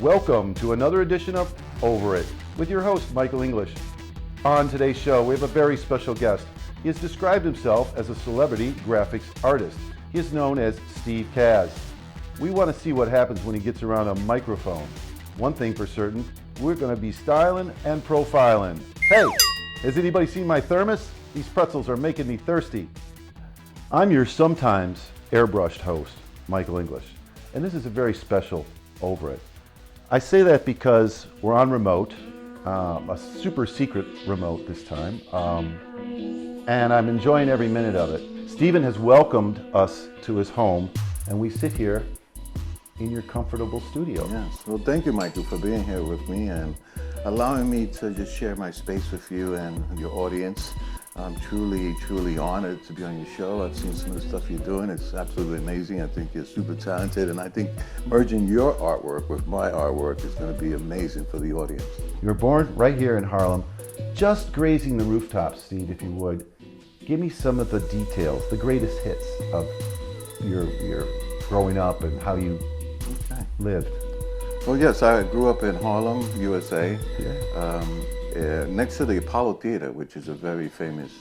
Welcome to another edition of Over It with your host, Michael English. On today's show, we have a very special guest. He has described himself as a celebrity graphics artist. He is known as STEVE CAS. We want to see what happens when he gets around a microphone. One thing for certain, we're going to be styling and profiling. Hey, has anybody seen my thermos? These pretzels are making me thirsty. I'm your sometimes airbrushed host, Michael English, and this is a very special Over It. I say that because we're on remote, a super secret remote this time, and I'm enjoying every minute of it. Steven has welcomed us to his home, and we sit here in your comfortable studio. Yes, well thank you, Michael, for being here with me and allowing me to just share my space with you and your audience. I'm truly honored to be on your show. I've seen some of the stuff you're doing. It's absolutely amazing. I think you're super talented, and I think merging your artwork with my artwork is going to be amazing for the audience. You were born right here in Harlem, just grazing the rooftops, Steve, if you would. Give me some of the details, the greatest hits of your growing up and how you lived. Well, yes, I grew up in Harlem, USA. Yeah. Next to the Apollo Theater, which is a very famous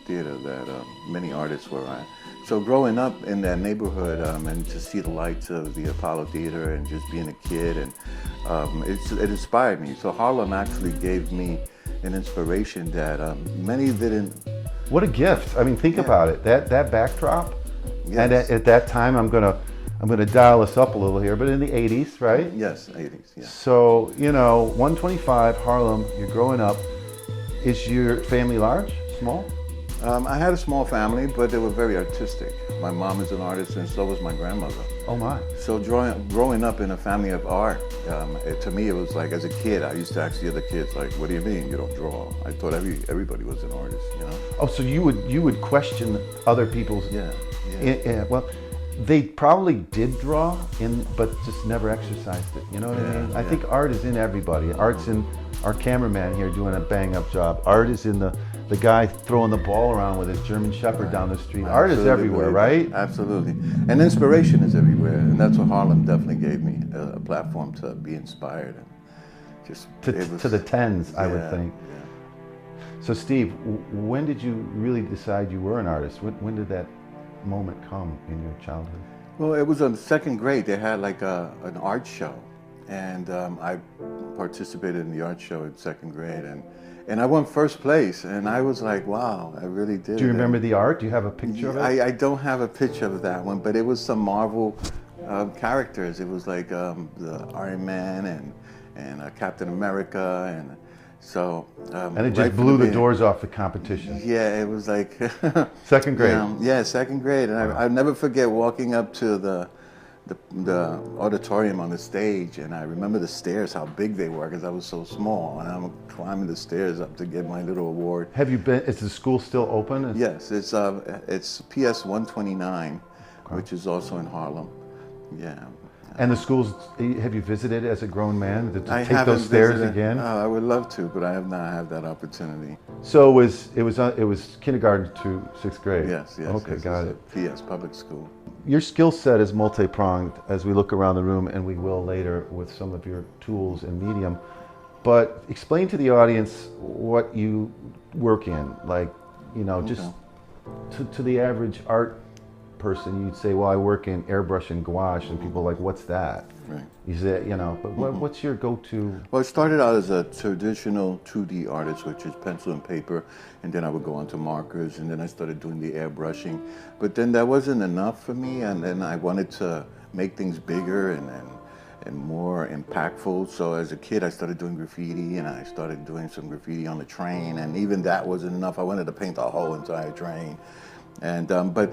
theater that many artists were at. So growing up in that neighborhood and to see the lights of the Apollo Theater and just being a kid, and it inspired me. So Harlem actually gave me an inspiration that many didn't. What a gift. I mean, think about it. That backdrop. Yes. And at that time, I'm gonna dial us up a little here, but in the 80s, right? Yes, 80s, yeah. So, 125, Harlem, you're growing up. Is your family large, small? I had a small family, but they were very artistic. My mom is an artist, and so was my grandmother. Oh my. So growing up in a family of art, to me it was like, as a kid, I used to ask the other kids, like, what do you mean you don't draw? I thought everybody was an artist, Oh, so you would question other people's... Yeah. Well, they probably did draw, but just never exercised it. You know what I mean? I think art is in everybody. Art's in our cameraman here doing a bang-up job. Art is in the guy throwing the ball around with his German Shepherd down the street. Art is everywhere, right? Absolutely. And inspiration is everywhere. And that's what Harlem definitely gave me, a platform to be inspired. And just to the tens, I would think. Yeah. So Steve, when did you really decide you were an artist? When did that moment come in your childhood? Well, it was in second grade. They had like an art show, and I participated in the art show in second grade, and I won first place, and I was like, wow, I really did. Do you remember the art? Do you have a picture of it? I don't have a picture of that one, but it was some Marvel characters. It was like the Iron Man and Captain America, and so. And it just blew the doors off the competition. Yeah, it was like second grade. Yeah, second grade, and I'll never forget walking up to the auditorium on the stage, and I remember the stairs, how big they were, because I was so small, and I'm climbing the stairs up to get my little award. Have you been? Is the school still open? Yes, it's PS 129, which is also in Harlem. Yeah. And the schools, have you visited as a grown man to I take those stairs visited again? I would love to, but I have not had that opportunity. So it was kindergarten to sixth grade. Yes. Okay, yes, got it's it. a PS public school. Your skill set is multi-pronged, as we look around the room, and we will later with some of your tools and medium. But explain to the audience what you work in, like, just to the average art person, you'd say, well, I work in airbrush and gouache, and people are like, what's that? Right. You say, but what's your go-to? Well, I started out as a traditional 2D artist, which is pencil and paper, and then I would go on to markers, and then I started doing the airbrushing. But then that wasn't enough for me, and then I wanted to make things bigger and more impactful. So as a kid, I started doing graffiti, and I started doing some graffiti on the train, and even that wasn't enough. I wanted to paint the whole entire train, and but.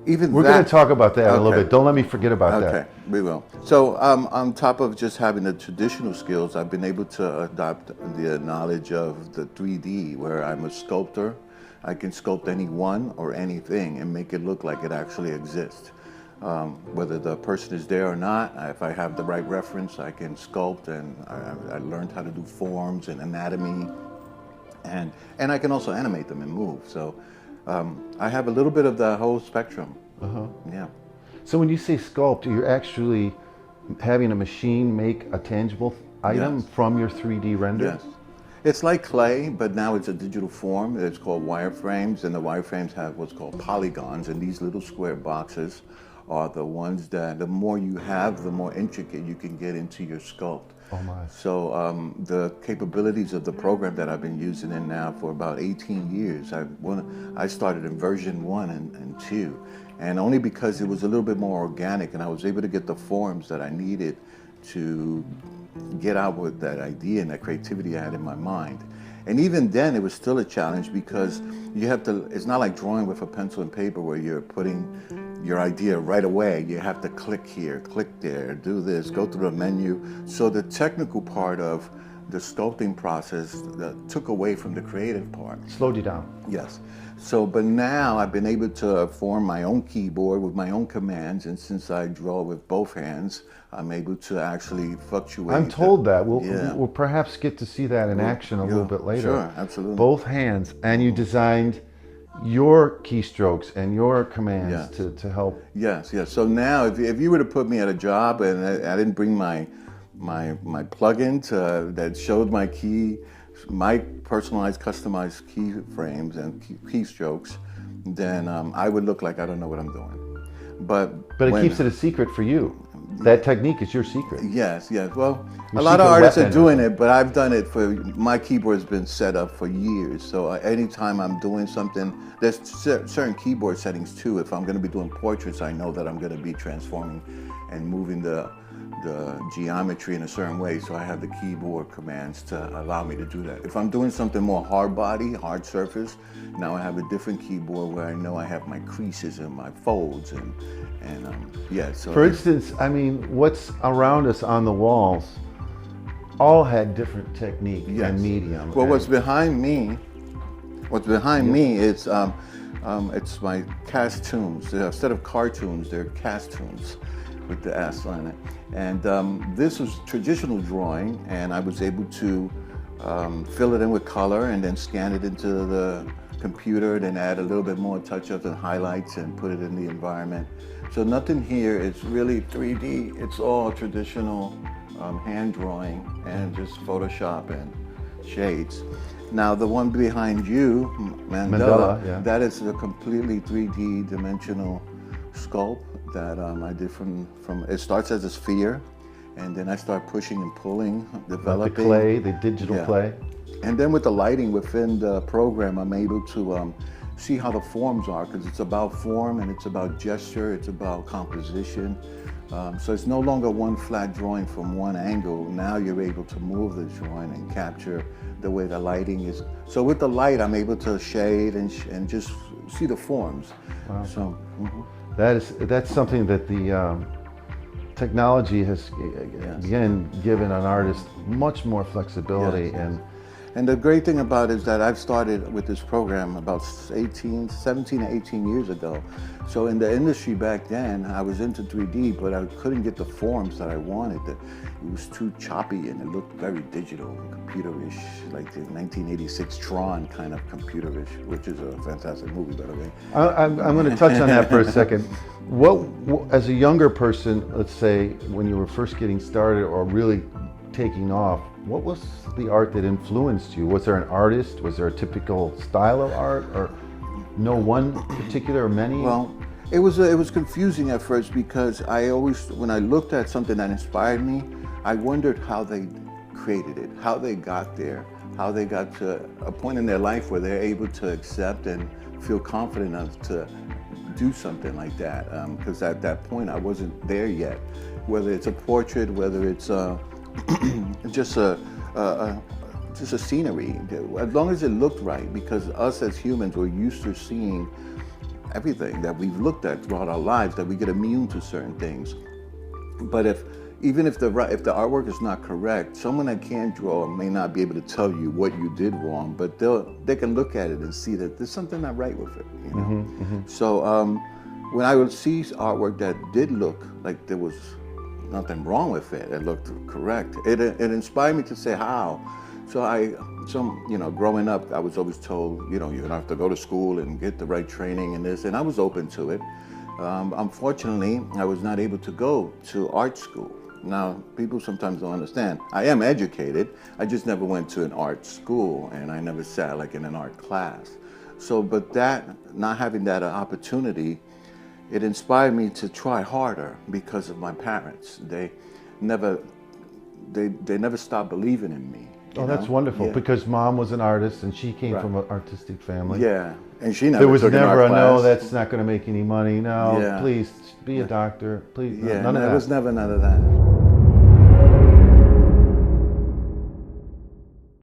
We're going to talk about that in a little bit. Don't let me forget about that. Okay, we will. So on top of just having the traditional skills, I've been able to adopt the knowledge of the 3D, where I'm a sculptor. I can sculpt anyone or anything and make it look like it actually exists. Whether the person is there or not, if I have the right reference, I can sculpt, and I learned how to do forms and anatomy, and I can also animate them and move. So I have a little bit of the whole spectrum. Yeah. So when you say sculpt, you're actually having a machine make a tangible item Yes. from your 3D render? Yes. It's like clay, but now it's a digital form. It's called wireframes, and the wireframes have what's called polygons, and these little square boxes are the ones that the more you have, the more intricate you can get into your sculpt. Oh my. So the capabilities of the program that I've been using it now for about 18 years. I started in version 1 and 2, and only because it was a little bit more organic, and I was able to get the forms that I needed to get out with that idea and that creativity I had in my mind. And even then, it was still a challenge because you have to, it's not like drawing with a pencil and paper where you're putting your idea right away. You have to click here, click there, do this, go through a menu. So the technical part of the sculpting process took away from the creative part. Slowed you down. Yes. So, but now I've been able to form my own keyboard with my own commands, and since I draw with both hands, I'm able to actually fluctuate. I'm told that. Yeah. We'll perhaps get to see that in action a little bit later. Sure, absolutely. Both hands, and you designed your keystrokes and your commands Yes. to help. Yes, yes. So now, if you were to put me at a job and I didn't bring my plug-in that showed my key, my personalized, customized keyframes and keystrokes, then I would look like I don't know what I'm doing. But it keeps it a secret for you. That technique is your secret. Yes, yes. Well, Your a lot of secret artists are weapon. doing it, but I've done it for, my keyboard has been set up for years. So anytime I'm doing something, there's certain keyboard settings too. If I'm going to be doing portraits, I know that I'm going to be transforming and moving the geometry in a certain way. So I have the keyboard commands to allow me to do that. If I'm doing something more hard body, hard surface, now I have a different keyboard where I know I have my creases and my folds and yeah. So For instance, I mean, what's around us on the walls all had different technique and medium. Well, and what's behind me is it's my cast tunes. Instead of cartoons, they're cast tunes with the S on it. And this was traditional drawing, and I was able to fill it in with color and then scan it into the computer, then add a little bit more touch-ups and highlights and put it in the environment. So nothing here is really 3D. It's all traditional hand drawing and just Photoshop and shades. Now the one behind you, Mandela, yeah. that is a completely 3D dimensional sculpt that I did from, it starts as a sphere, and then I start pushing and pulling, developing. the clay, the digital clay. And then with the lighting within the program, I'm able to see how the forms are, because it's about form and it's about gesture, it's about composition. So it's no longer one flat drawing from one angle. Now you're able to move the drawing and capture the way the lighting is. So with the light, I'm able to shade and just see the forms. Wow. So, That's something that the technology has again given an artist much more flexibility. Yes. And the great thing about it is that I've started with this program about 17 to 18 years ago. So in the industry back then, I was into 3D, but I couldn't get the forms that I wanted. It was too choppy and it looked very digital and computerish, like the 1986 Tron kind of computerish, which is a fantastic movie, by the way. I'm going to touch on that for a second. What, as a younger person, let's say when you were first getting started or really taking off, what was the art that influenced you? Was there an artist? Was there a typical style of art, or no one particular or many? Well, it was confusing at first because I always, when I looked at something that inspired me, I wondered how they created it, how they got there, how they got to a point in their life where they're able to accept and feel confident enough to do something like that. Because at that point I wasn't there yet. Whether it's a portrait, whether it's just a scenery, as long as it looked right, because us as humans, we're used to seeing everything that we've looked at throughout our lives, that we get immune to certain things. But even if the artwork is not correct, someone that can't draw may not be able to tell you what you did wrong, but they can look at it and see that there's something not right with it, you know? Mm-hmm, mm-hmm. So when I would see artwork that did look like there was nothing wrong with it, it looked correct, it inspired me to say how. So growing up, I was always told, you're gonna have to go to school and get the right training and this, and I was open to it. Unfortunately, I was not able to go to art school. Now, people sometimes don't understand. I am educated. I just never went to an art school, and I never sat like in an art class. So, but that, not having that opportunity, it inspired me to try harder because of my parents. They never stopped believing in me. Oh, that's wonderful, Yeah. because mom was an artist and she came Right. from an artistic family. Yeah, and she never There was took an never art a no, class. that's not going to make any money. No, Yeah. please be a doctor. Please, Yeah, none of there that. was never none of that.